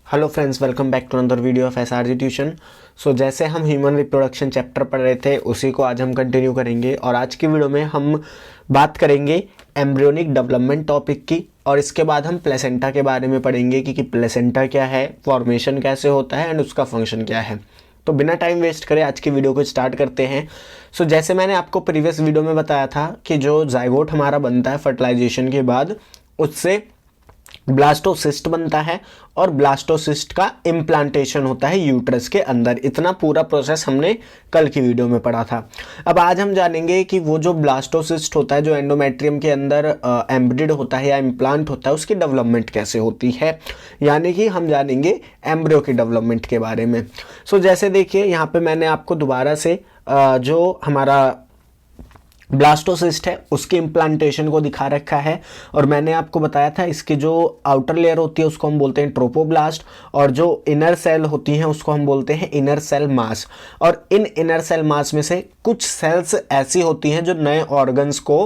Hello friends, welcome back to another video of SRG tuition. So जैसे हम human reproduction chapter पढ़ रहे थे उसी को आज हम कंटिन्यू करेंगे और आज की वीडियो में हम बात करेंगे एम्ब्रियोनिक डेवलपमेंट टॉपिक की और इसके बाद हम प्लेसेंटा के बारे में पढ़ेंगे कि प्लेसेंटा क्या है, फॉर्मेशन कैसे होता है एंड उसका फंक्शन क्या है। तो बिना टाइम वेस्ट करे आज की वीडियो को स्टार्ट करते हैं। सो जैसे मैंने आपको प्रीवियस वीडियो में बताया था कि जो जाइगोट हमारा बनता है फर्टिलाइजेशन के बाद, उससे ब्लास्टोसिस्ट बनता है और ब्लास्टोसिस्ट का इम्प्लांटेशन होता है यूट्रस के अंदर। इतना पूरा प्रोसेस हमने कल की वीडियो में पढ़ा था। अब आज हम जानेंगे कि वो जो ब्लास्टोसिस्ट होता है जो एंडोमेट्रियम के अंदर एम्बेडेड होता है या इम्प्लांट होता है, उसकी डेवलपमेंट कैसे होती है, यानी कि हम जानेंगे एम्ब्रियो की डेवलपमेंट के बारे में। सो जैसे देखिए यहाँ पे मैंने आपको दोबारा से जो हमारा ब्लास्टोसिस्ट है उसके इम्प्लांटेशन को दिखा रखा है और मैंने आपको बताया था इसकी जो आउटर लेयर होती है उसको हम बोलते हैं ट्रोपोब्लास्ट और जो इनर सेल होती हैं उसको हम बोलते हैं इनर सेल मास। और इन इनर सेल मास में से कुछ सेल्स ऐसी होती हैं जो नए ऑर्गन्स को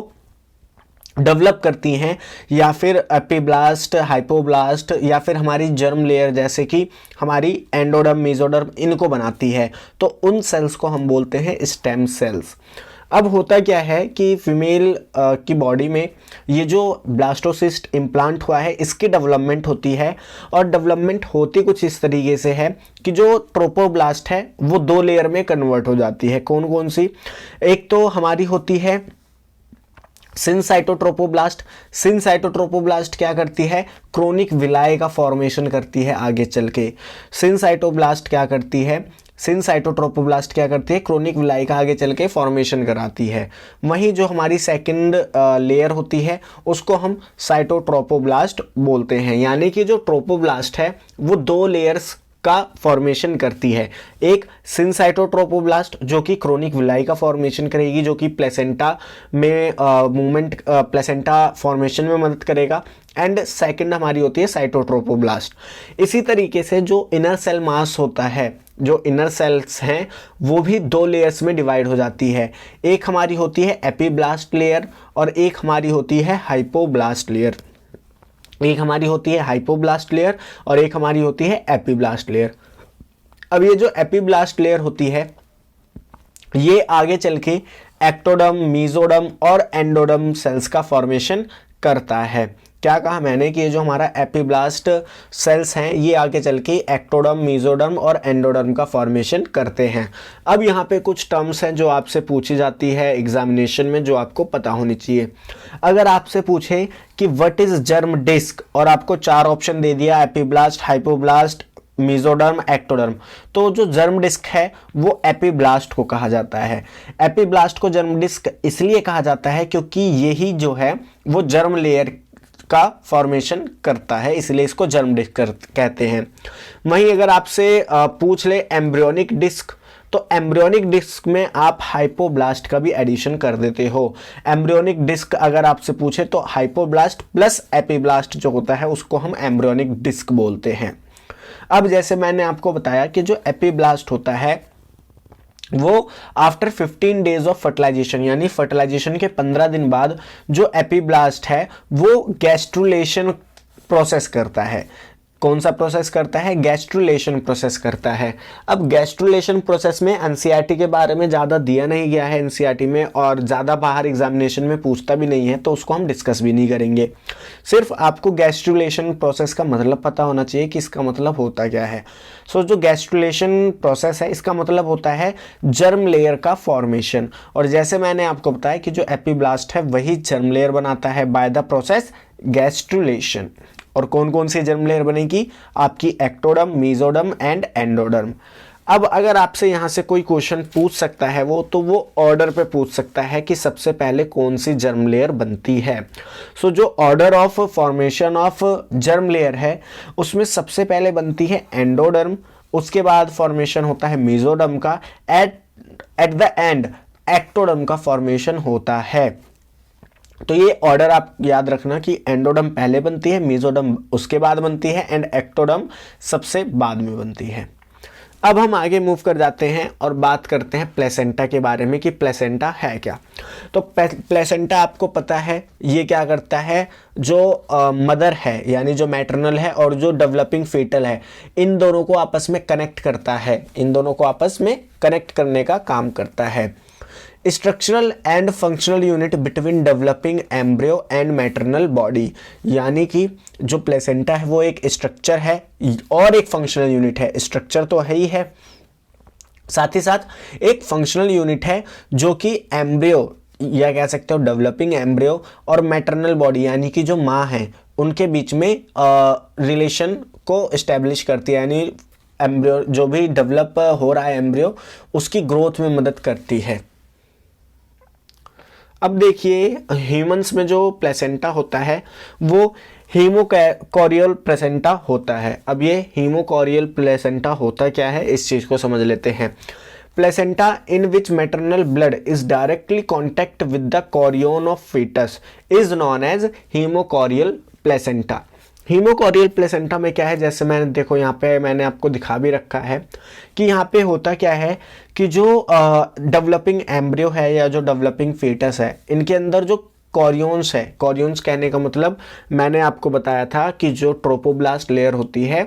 डेवलप करती हैं, या फिर एपिब्लास्ट, हाइपोब्लास्ट, या फिर हमारी जर्म लेयर जैसे कि हमारी एंडोडर्म, मेसोडर्म, इनको बनाती है। तो उन सेल्स को हम बोलते हैं स्टेम सेल्स। अब होता क्या है कि फीमेल की बॉडी में ये जो ब्लास्टोसिस्ट इम्प्लांट हुआ है इसकी डेवलपमेंट होती है और डेवलपमेंट होती कुछ इस तरीके से है कि जो ट्रोपोब्लास्ट है वो दो लेयर में कन्वर्ट हो जाती है। कौन कौन सी? एक तो हमारी होती है सिनसाइटोट्रोपोब्लास्ट। सिनसाइटोट्रोपोब्लास्ट क्या करती है? क्रोनिक विलाय का फॉर्मेशन करती है आगे चल के। सिनसाइटोब्लास्ट क्या करती है? सिनसाइटोट्रोपोब्लास्ट क्या करती है? क्रोनिक विलाय का आगे चल के फॉर्मेशन कराती है। वहीं जो हमारी सेकंड लेयर होती है उसको हम साइटोट्रोपोब्लास्ट बोलते हैं, यानी कि जो ट्रोपोब्लास्ट है वो दो लेयर्स का फॉर्मेशन करती है। एक सिनसाइटोट्रोपोब्लास्ट जो कि क्रोनिक विलाई का फॉर्मेशन करेगी, जो कि प्लेसेंटा में मूवमेंट, प्लेसेंटा फॉर्मेशन में मदद करेगा। एंड सेकंड हमारी होती है साइटोट्रोपोब्लास्ट। इसी तरीके से जो इनर सेल मास होता है, जो इनर सेल्स हैं वो भी दो लेयर्स में डिवाइड हो जाती है। एक हमारी होती है एपीब्लास्ट लेयर और एक हमारी होती है हाइपोब्लास्ट लेयर। एक हमारी होती है हाइपोब्लास्ट लेयर और एक हमारी होती है एपीब्लास्ट लेयर। अब ये जो एपीब्लास्ट लेयर होती है ये आगे चल के एक्टोडर्म, मेसोडर्म और एंडोडर्म सेल्स का फॉर्मेशन करता है। क्या कहा मैंने कि ये जो हमारा एपीब्लास्ट सेल्स हैं ये आगे चल के एक्टोडर्म, मेसोडर्म और एंडोडर्म का फॉर्मेशन करते हैं। अब यहाँ पे कुछ टर्म्स हैं जो आपसे पूछी जाती है एग्जामिनेशन में, जो आपको पता होनी चाहिए। अगर आपसे पूछे कि व्हाट इज जर्म डिस्क और आपको चार ऑप्शन दे दिया, एपीब्लास्ट, हाइपोब्लास्ट, मेसोडर्म, एक्टोडर्म, तो जो जर्म डिस्क है वो एपीब्लास्ट को कहा जाता है। एपीब्लास्ट को जर्म डिस्क इसलिए कहा जाता है क्योंकि यही जो है वो जर्म लेयर का फॉर्मेशन करता है, इसलिए इसको जर्म डिस्क कहते हैं। वहीं अगर आपसे पूछ ले एम्ब्रियोनिक डिस्क, तो एम्ब्रियोनिक डिस्क में आप हाइपोब्लास्ट का भी एडिशन कर देते हो। एम्ब्रियोनिक डिस्क अगर आपसे पूछे तो हाइपोब्लास्ट प्लस एपीब्लास्ट जो होता है उसको हम एम्ब्रियोनिक डिस्क बोलते हैं। अब जैसे मैंने आपको बताया कि जो एपीब्लास्ट होता है वो आफ्टर 15 डेज ऑफ फर्टिलाइजेशन, यानी फर्टिलाइजेशन के 15 दिन बाद जो एपीब्लास्ट है वो गैस्ट्रुलेशन प्रोसेस करता है। कौन सा प्रोसेस करता है? गैस्ट्रुलेशन प्रोसेस करता है। अब गैस्ट्रुलेशन प्रोसेस में एनसीईआरटी के बारे में ज़्यादा दिया नहीं गया है एनसीईआरटी में, और ज़्यादा बाहर एग्जामिनेशन में पूछता भी नहीं है, तो उसको हम डिस्कस भी नहीं करेंगे। सिर्फ आपको गैस्ट्रुलेशन प्रोसेस का मतलब पता होना चाहिए कि इसका मतलब होता क्या है। सो जो गैस्ट्रुलेशन प्रोसेस है इसका मतलब होता है जर्म लेयर का फॉर्मेशन, और जैसे मैंने आपको बताया कि जो एपीब्लास्ट है वही जर्म लेयर बनाता है बाय द प्रोसेस गैस्ट्रुलेशन। और कौन कौन सी जर्म लेयर बनेगी? आपकी एक्टोडर्म, मेसोडर्म एंड एंडोडर्म। अब अगर आपसे यहाँ से कोई क्वेश्चन पूछ सकता है तो वो ऑर्डर पे पूछ सकता है कि सबसे पहले कौन सी जर्म लेयर बनती है। सो जो order of formation of germ layer है उसमें सबसे पहले बनती है एंडोडर्म, उसके बाद फॉर्मेशन होता है मेसोडर्म का, एट द एंड एक्टोडर्म का फॉर्मेशन होता है। तो ये ऑर्डर आप याद रखना कि एंडोडर्म पहले बनती है, मेसोडर्म उसके बाद बनती है एंड एक्टोडर्म सबसे बाद में बनती है। अब हम आगे मूव कर जाते हैं और बात करते हैं प्लेसेंटा के बारे में कि प्लेसेंटा है क्या। तो प्लेसेंटा आपको पता है ये क्या करता है, जो मदर है यानी जो मैटरनल है और जो डेवलपिंग फीटल है, इन दोनों को आपस में कनेक्ट करता है, इन दोनों को आपस में कनेक्ट करने का काम करता है। Structural and functional unit between developing embryo and maternal body, यानी कि जो प्लेसेंटा है वो एक स्ट्रक्चर है और एक फंक्शनल यूनिट है। स्ट्रक्चर तो है ही है, साथ ही साथ एक फंक्शनल यूनिट है जो कि एम्ब्रियो या कह सकते हो डेवलपिंग एम्ब्रियो और मैटरनल बॉडी यानी कि जो माँ है उनके बीच में रिलेशन को इस्टेब्लिश करती है, यानी एम्ब्रियो जो भी डेवलप हो रहा है एम्ब्रियो उसकी ग्रोथ में मदद करती है। अब देखिए ह्यूमंस में जो प्लेसेंटा होता है वो हीमोकॉरियल प्लेसेंटा होता है। अब ये हीमोकॉरियल प्लेसेंटा होता क्या है इस चीज़ को समझ लेते हैं। Placenta in which maternal blood is directly contact with the chorion of fetus is known as hemochorial placenta. Hemochorial placenta में क्या है, जैसे मैंने देखो यहाँ पे मैंने आपको दिखा भी रखा है कि यहाँ पे होता क्या है कि जो डेवलपिंग एम्ब्रियो है या जो डेवलपिंग फीटस है इनके अंदर जो कॉरियंस है, कॉरियंस कहने का मतलब मैंने आपको बताया था कि जो ट्रोपोब्लास्ट लेयर होती है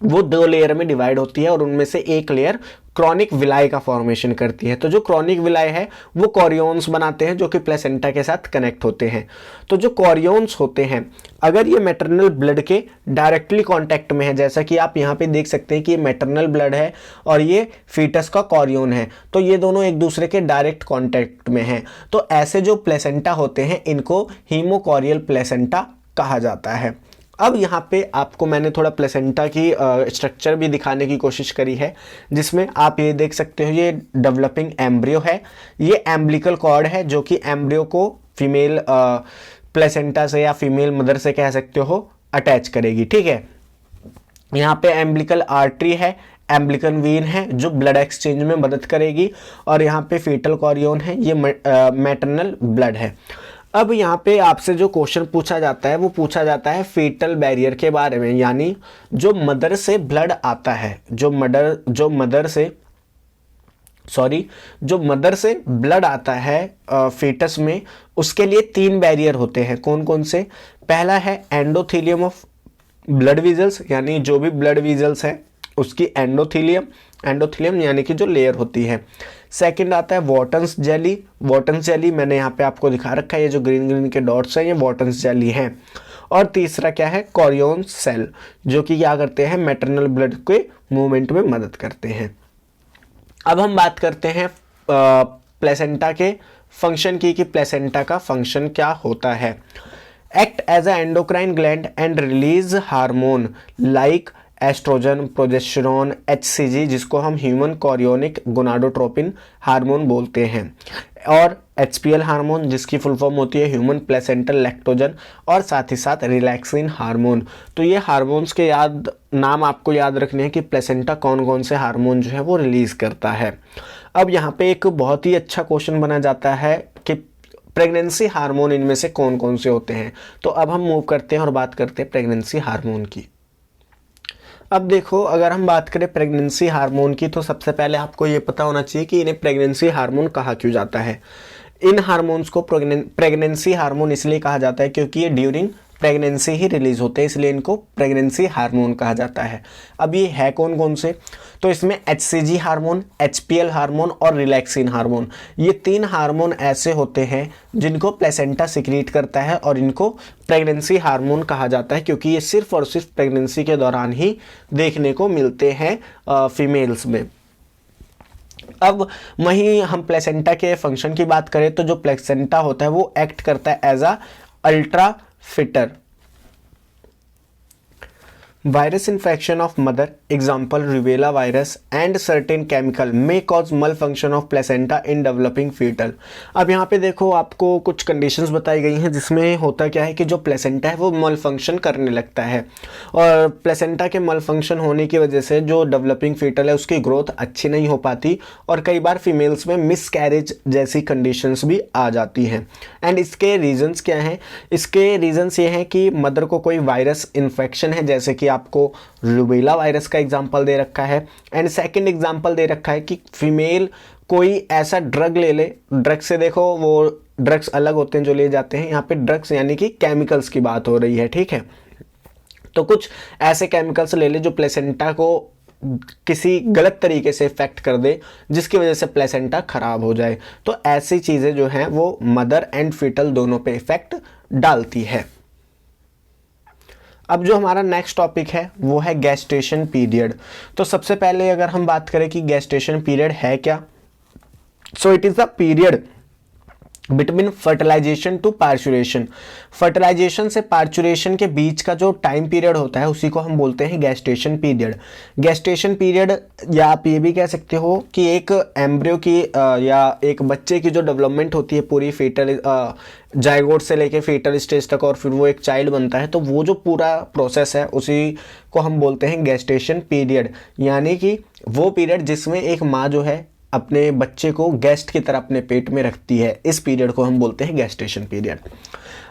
वो 2 लेयर में डिवाइड होती है और उनमें से एक लेयर क्रॉनिक विलाई का फॉर्मेशन करती है। तो जो क्रॉनिक विलाई है वो कॉरियंस बनाते हैं जो कि प्लेसेंटा के साथ कनेक्ट होते हैं। तो जो कॉरियंस होते हैं अगर ये मैटरनल ब्लड के डायरेक्टली कांटेक्ट में है, जैसा कि आप यहाँ पे देख सकते हैं कि ये मैटरनल ब्लड है और ये फीटस का कॉरियन है, तो ये दोनों एक दूसरे के डायरेक्ट कांटेक्ट में हैं। तो ऐसे जो प्लेसेंटा होते हैं इनको हीमोकॉरियल प्लेसेंटा कहा जाता है। अब यहाँ पे आपको मैंने थोड़ा प्लेसेंटा की स्ट्रक्चर भी दिखाने की कोशिश करी है, जिसमें आप ये देख सकते हो ये डेवलपिंग एम्ब्रियो है, ये एम्ब्लिकल कॉर्ड है जो कि एम्ब्रियो को फीमेल प्लेसेंटा से या फीमेल मदर से कह सकते हो अटैच करेगी, ठीक है। यहाँ पे एम्ब्लिकल आर्टरी है, एम्ब्लिकल वीन है जो ब्लड एक्सचेंज में मदद करेगी, और यहाँ पे फीटल कॉरियन है, ये मैटरनल ब्लड है। अब यहाँ पे आपसे जो क्वेश्चन पूछा जाता है वो पूछा जाता है फीटल बैरियर के बारे में, यानी जो मदर से ब्लड आता है, जो मदर से ब्लड आता है फीटस में, उसके लिए 3 बैरियर होते हैं। कौन कौन से? पहला है एंडोथीलियम ऑफ ब्लड वीजल्स, यानी जो भी ब्लड वीजल्स है उसकी एंडोथीलियम यानी कि जो लेयर होती है। सेकंड आता है वॉटन्स जेली, मैंने यहाँ पे आपको दिखा रखा है, ये जो ग्रीन ग्रीन के डॉट्स हैं ये वॉटन्स जेली हैं। और तीसरा क्या है? कॉरियन सेल, जो कि क्या करते हैं? मैटरनल ब्लड के मूवमेंट में मदद करते हैं। अब हम बात करते हैं प्लेसेंटा के फंक्शन की, कि प्लेसेंटा का फंक्शन क्या होता है। Act as a endocrine gland and release hormone like estrogen, progesterone, HCG, जिसको हम ह्यूमन कॉरियोनिक गोनाडोट्रोपिन हार्मोन बोलते हैं, और HPL हार्मोन जिसकी फुल फॉर्म होती है ह्यूमन प्लेसेंटल लैक्टोजन, और साथ ही साथ रिलैक्सिन हार्मोन। तो ये हार्मोन्स के नाम आपको याद रखने हैं कि प्लेसेंटा कौन कौन से हार्मोन जो है वो रिलीज करता है। अब यहाँ पे एक बहुत ही अच्छा क्वेश्चन बना जाता है कि प्रेगनेंसी हार्मोन इनमें से कौन कौन से होते हैं। तो अब हम मूव करते हैं और बात करते हैं प्रेगनेंसी हार्मोन की। अब देखो अगर हम बात करें प्रेगनेंसी हार्मोन की, तो सबसे पहले आपको ये पता होना चाहिए कि इन्हें प्रेगनेंसी हार्मोन कहा क्यों जाता है। इन हार्मोन्स को प्रेगनेंसी हार्मोन इसलिए कहा जाता है क्योंकि ये ड्यूरिंग प्रेगनेंसी ही रिलीज होते हैं, इसलिए इनको प्रेगनेंसी हार्मोन कहा जाता है। अब ये है कौन कौन से? तो इसमें HCG हार्मोन, HPL हार्मोन और रिलैक्सिन हार्मोन, ये 3 हार्मोन ऐसे होते हैं जिनको प्लेसेंटा सिक्रीट करता है और इनको प्रेगनेंसी हार्मोन कहा जाता है, क्योंकि ये सिर्फ और सिर्फ प्रेगनेंसी के दौरान ही देखने को मिलते हैं फीमेल्स में। अब वहीं हम प्लेसेंटा के फंक्शन की बात करें तो जो प्लेसेंटा होता है वो एक्ट करता है as a ultra filter. Virus infection of mother, example rubella virus and certain chemical may cause malfunction of placenta in developing fetal. अब यहाँ पे देखो आपको कुछ कंडीशंस बताई गई हैं जिसमें होता क्या है कि जो प्लेसेंटा है वो मल फंक्शन करने लगता है, और प्लेसेंटा के मल फंक्शन होने की वजह से जो डेवलपिंग फीटल है उसकी ग्रोथ अच्छी नहीं हो पाती, और कई बार फीमेल्स में मिसकैरेज जैसी कंडीशंस भी आ जाती हैं। एंड इसके रीजंस क्या हैं? इसके रीजंस ये हैं कि मदर को कोई वायरस इन्फेक्शन है, जैसे कि आपको रूबेला वायरस का एग्जाम्पल दे रखा है। एंड सेकेंड एग्जाम्पल दे रखा है कि फीमेल कोई ऐसा ड्रग ले ले, ड्रग से देखो वो ड्रग्स अलग होते हैं जो ले जाते हैं, यहाँ पे ड्रग्स यानी कि केमिकल्स की बात हो रही है, ठीक है। तो कुछ ऐसे केमिकल्स ले ले जो प्लेसेंटा को किसी गलत तरीके से इफेक्ट कर दे जिसकी वजह से प्लेसेंटा खराब हो जाए। तो ऐसी चीज़ें जो हैं वो मदर एंड फीटल दोनों पे इफेक्ट डालती है। अब जो हमारा नेक्स्ट टॉपिक है वो है गेस्टेशन पीरियड। तो सबसे पहले अगर हम बात करें कि गेस्टेशन पीरियड है क्या, so it is the period between fertilization to parturition. Fertilization से पार्चुरेशन के बीच का जो टाइम पीरियड होता है उसी को हम बोलते हैं गेस्टेशन पीरियड। गेस्टेशन पीरियड, या आप ये भी कह सकते हो कि एक एम्ब्रियो की या एक बच्चे की जो डेवलपमेंट होती है पूरी फीटल जाइगोट से लेके फीटल स्टेज तक और फिर वो एक चाइल्ड बनता है, तो वो जो पूरा प्रोसेस है उसी को हम बोलते हैं गेस्टेशन पीरियड। यानी कि वो पीरियड जिसमें एक माँ जो है अपने बच्चे को गेस्ट की तरह अपने पेट में रखती है, इस पीरियड को हम बोलते हैं गेस्टेशन पीरियड।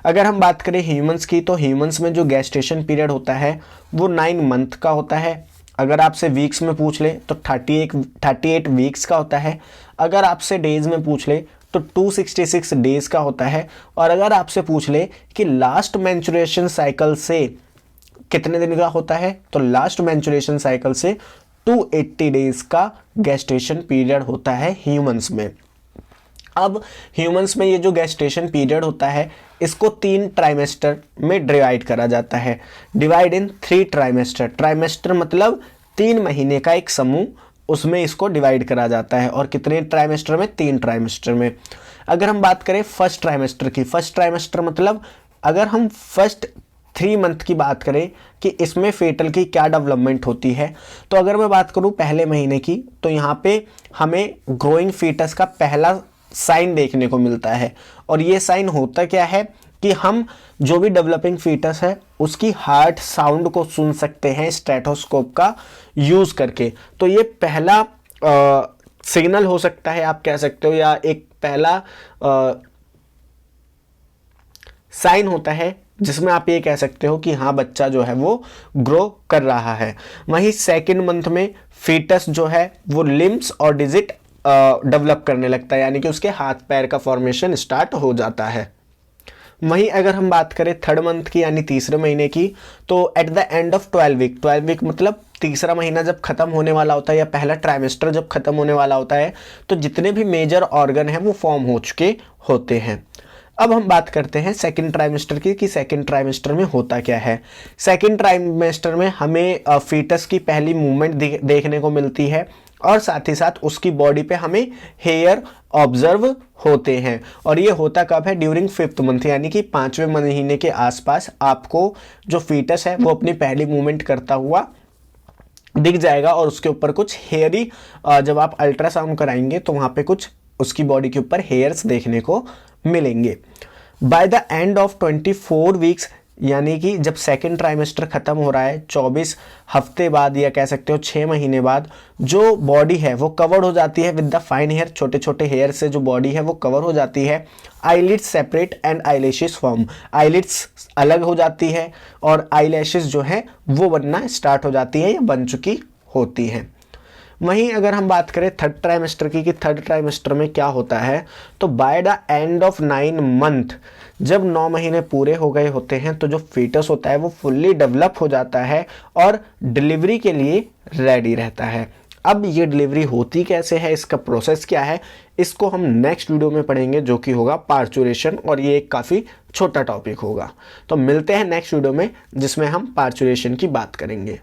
अगर हम बात करें ह्यूमंस की, तो ह्यूमंस में जो गेस्टेशन पीरियड होता है वो 9 मंथ का होता है। अगर आपसे वीक्स में पूछ ले तो 38 वीक्स का होता है। अगर आपसे डेज में पूछ ले तो 266 डेज का होता है। और अगर आपसे पूछ ले कि लास्ट मेंस्ट्रुएशन साइकिल से कितने दिन का होता है, तो लास्ट मेंस्ट्रुएशन साइकिल से 280 डेज का गेस्टेशन पीरियड होता है ह्यूमंस में। अब ह्यूमंस में ये जो गेस्टेशन पीरियड होता है इसको 3 ट्राइमेस्टर में डिवाइड करा जाता है। Divide in 3 trimester. ट्राइमेस्टर मतलब 3 महीने का एक समूह, उसमें इसको डिवाइड करा जाता है। और कितने ट्राइमेस्टर में? 3 ट्राइमेस्टर में। अगर हम बात करें फर्स्ट ट्राइमेस्टर की, फर्स्ट ट्राइमेस्टर मतलब अगर हम फर्स्ट 3 मंथ की बात करें कि इसमें फेटल की क्या डेवलपमेंट होती है, तो अगर मैं बात करूं पहले महीने की, तो यहाँ पे हमें ग्रोइंग फीटस का पहला साइन देखने को मिलता है। और ये साइन होता क्या है कि हम जो भी डेवलपिंग फीटस है उसकी हार्ट साउंड को सुन सकते हैं स्टेथोस्कोप का यूज करके। तो ये पहला सिग्नल हो सकता है, आप कह सकते हो, या एक पहला साइन होता है जिसमें आप ये कह सकते हो कि हाँ बच्चा जो है वो ग्रो कर रहा है। वहीं सेकेंड मंथ में फीटस जो है वो लिम्स और डिजिट डेवलप करने लगता है, यानी कि उसके हाथ पैर का फॉर्मेशन स्टार्ट हो जाता है। वहीं अगर हम बात करें थर्ड मंथ की यानी तीसरे महीने की, तो at the end of 12 week मतलब तीसरा महीना जब खत्म होने वाला होता है या पहला ट्राइमेस्टर जब खत्म होने वाला होता है, तो जितने भी मेजर ऑर्गन हैं वो फॉर्म हो चुके होते हैं। अब हम बात करते हैं सेकंड ट्राइमेस्टर की कि सेकंड ट्राइमेस्टर में होता क्या है। सेकंड ट्राइमेस्टर में हमें फीटस की पहली मूवमेंट देखने को मिलती है और साथ ही साथ उसकी बॉडी पे हमें हेयर ऑब्जर्व होते हैं। और ये होता कब है? ड्यूरिंग 5th मंथ, यानी कि 5वें महीने के आसपास आपको जो फीटस है वो अपनी पहली मूवमेंट करता हुआ दिख जाएगा और उसके ऊपर कुछ हेयरी, जब आप अल्ट्रासाउंड कराएंगे तो वहाँ पे कुछ उसकी बॉडी के ऊपर हेयर्स देखने को मिलेंगे। By the end of 24 weeks, यानी कि जब सेकेंड ट्राइमेस्टर खत्म हो रहा है 24 हफ्ते बाद या कह सकते हो 6 महीने बाद, जो बॉडी है वो कवर्ड हो जाती है विद द फाइन हेयर। छोटे छोटे हेयर से जो बॉडी है वो कवर हो जाती है। Eyelids separate and eyelashes form, eyelids अलग हो जाती है और आईलैशेस जो है वो बनना स्टार्ट हो जाती है या बन चुकी होती हैं। वहीं अगर हम बात करें थर्ड ट्राइमेस्टर की कि थर्ड ट्राइमेस्टर में क्या होता है, तो by the end of 9 month, जब 9 महीने पूरे हो गए होते हैं तो जो फीटस होता है वो फुल्ली डेवलप हो जाता है और डिलीवरी के लिए रेडी रहता है। अब ये डिलीवरी होती कैसे है, इसका प्रोसेस क्या है, इसको हम नेक्स्ट वीडियो में पढ़ेंगे जो कि होगा पार्चुरेशन, और ये एक काफ़ी छोटा टॉपिक होगा। तो मिलते हैं नेक्स्ट वीडियो में जिसमें हम पार्चुरेशन की बात करेंगे।